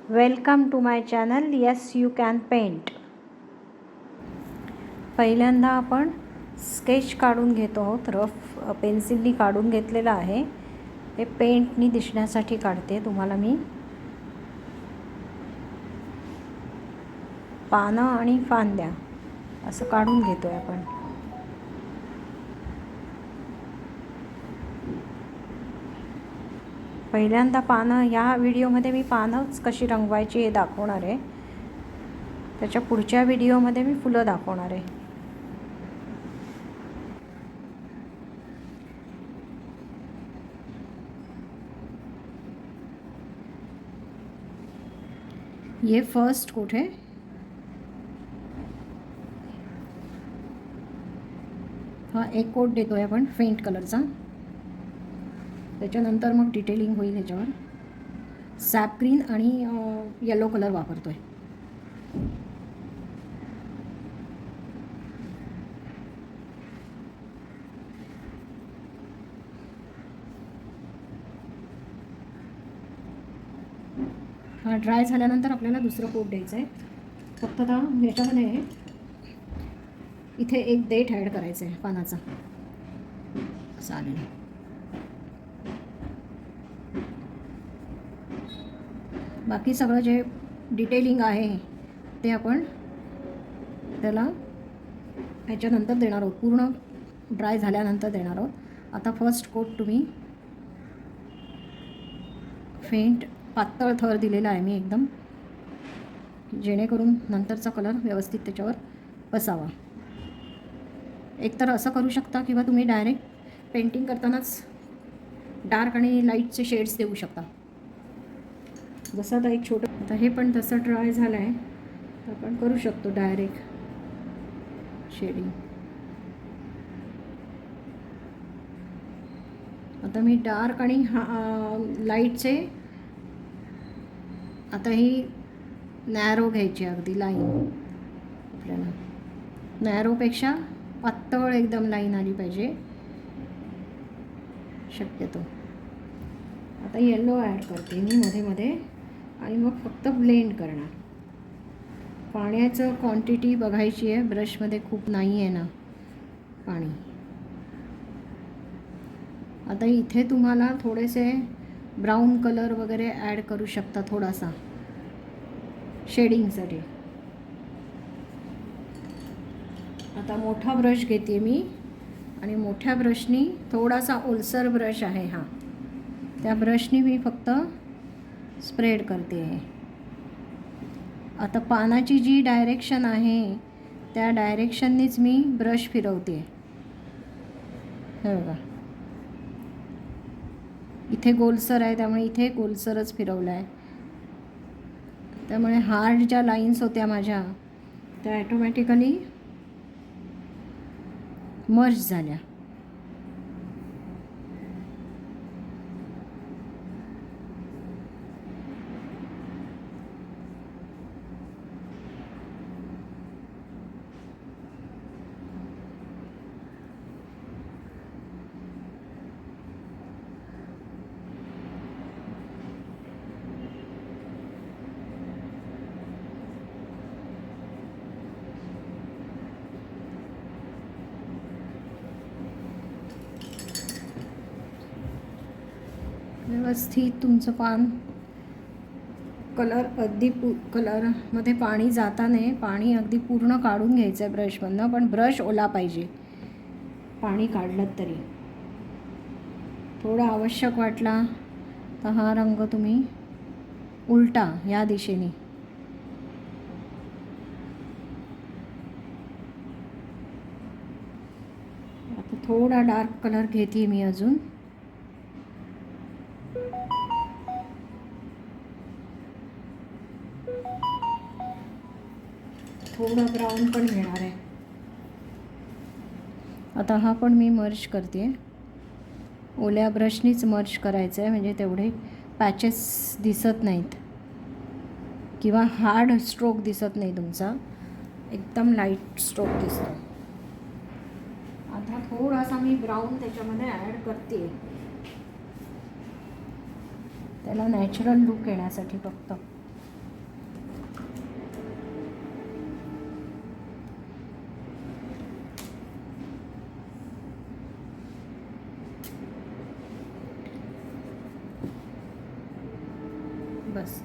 Welcome to my channel. Yes you can paint. पहिल्यांदा आपण sketch काढून घेतो आहोत. रफ पेन्सिलनी काढून घेतलेलं आहे. हे पेंटनी दिसण्यासाठी काढते. तुम्हाला मी पानं आणि फांद्या असं काढून घेतोय आपण. पहिल्यांदा पानं, या व्हिडिओमध्ये मी पानंच कशी रंगवायची हे दाखवणार आहे. त्याच्या पुढच्या व्हिडिओमध्ये मी फुलं दाखवणार आहे. ये फर्स्ट कोट है. हा एक कोट देतोय आपण फेंट कलरचा. त्याच्यानंतर मग डिटेलिंग होईल. ह्याच्यावर सॅप ग्रीन आणि येलो कलर वापरतोय. हा ड्राय झाल्यानंतर आपल्याला दुसरं कोट द्यायचं आहे. फक्त आता ह्याच्यामध्ये इथे एक देठ ॲड करायचं आहे पानाचा. चालेल. बाकी सगळं जे डिटेलिंग आहे ते आपण त्याला ह्याच्यानंतर देणार आहोत. पूर्ण ड्राय झाल्यानंतर देणार आहोत. आता फर्स्ट कोट तुम्ही फेंट पातळ थर दिलेला आहे मी एकदम, जेणेकरून नंतरचा कलर व्यवस्थित त्याच्यावर बसावा. एकतर असं करू शकता किंवा तुम्ही डायरेक्ट पेंटिंग करतानाच डार्क आणि लाईटचे शेड्स देऊ शकता. जसं आता एक छोटं, आता हे पण तसं ड्राय झालं आहे तर आपण करू शकतो डायरेक्ट शेडिंग. आता मी डार्क आणि लाईटचे, आता ही नॅरो घ्यायची अगदी लाईन. आपल्याला नॅरोपेक्षा पातळ एकदम लाईन आली पाहिजे शक्यतो. आता येलो ॲड करते मी मध्ये मध्ये आणि मग फक्त ब्लेंड करणार. पाण्याचं क्वांटिटी बघायची आहे. ब्रशमध्ये खूप नाही आहे ना पाणी. आता इथे तुम्हाला थोडेसे ब्राऊन कलर वगैरे ॲड करू शकता थोडासा शेडिंगसाठी. आता मोठा ब्रश घेते मी आणि मोठ्या ब्रशनी, थोडासा ओलसर ब्रश आहे हा, त्या ब्रशनी मी फक्त स्प्रेड करते आहे. आता पानाची जी डायरेक्शन आहे त्या डायरेक्शननीच मी ब्रश फिरवते. हे बघा, इथे गोलसर आहे त्यामुळे इथे गोलसरच फिरवला आहे. त्यामुळे हार्ड ज्या लाईन्स होत्या माझ्या त्या ॲटोमॅटिकली मर्ज झाल्या. व्यवस्थित तुमचं पान कलर अगदी कलरमध्ये पाणी जाता नाही, पाणी अगदी पूर्ण काढून घ्यायचं आहे ब्रशमधनं. पण ब्रश ओला पाहिजे पाणी काढलं तरी. थोडा आवश्यक वाटला तर हा रंग तुम्ही उलटा या दिशेने. आता थोडा डार्क कलर घेते मी अजून. थोडा ब्राऊन पण घेणार आहे. आता हा पण मी मर्ज करते. ओल्या ब्रशनीच मर्ज करायचं आहे, म्हणजे तेवढे पॅचेस दिसत नाहीत किंवा हार्ड स्ट्रोक दिसत नाही तुमचा, एकदम लाईट स्ट्रोक दिसतो. आता थोडासा मी ब्राऊन त्याच्यामध्ये ॲड करते, त्याला नॅचरल लुक येण्यासाठी फक्त.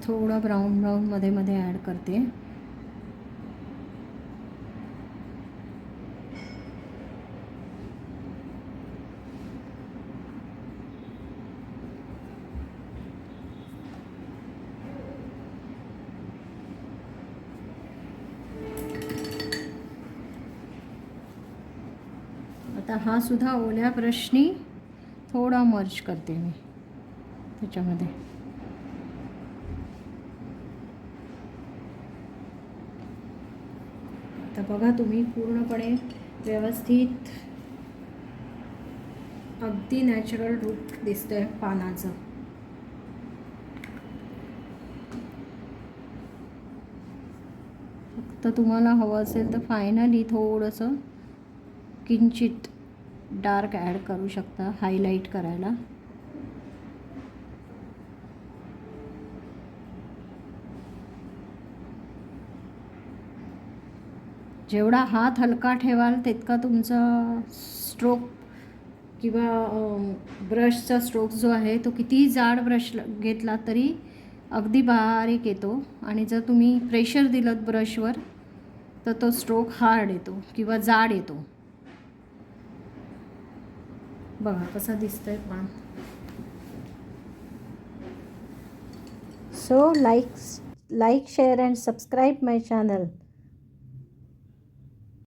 थोडा ब्राऊन ब्राऊन मध्ये मध्ये ॲड करते. आता हा सुद्धा ओल्या ब्रशनी थोडा मर्ज करते मी त्याच्यामध्ये. आता बघा तुम्ही पूर्णपणे व्यवस्थित अगदी नॅचरल रूप दिसतंय पानाचं. फक्त तुम्हाला हवं असेल तर फायनली थोडंसं किंचित डार्क ॲड करू शकता हायलाईट करायला. जेवढा हात हलका ठेवाल तितका तुमचा स्ट्रोक किंवा ब्रशचा स्ट्रोक जो आहे तो कितीही जाड ब्रश घेतला तरी अगदी बारीक येतो. आणि जर तुम्ही प्रेशर दिलं ब्रशवर तर तो स्ट्रोक हार्ड येतो किंवा जाड येतो. बघा कसा दिसतंय पान. So like, share and subscribe my channel.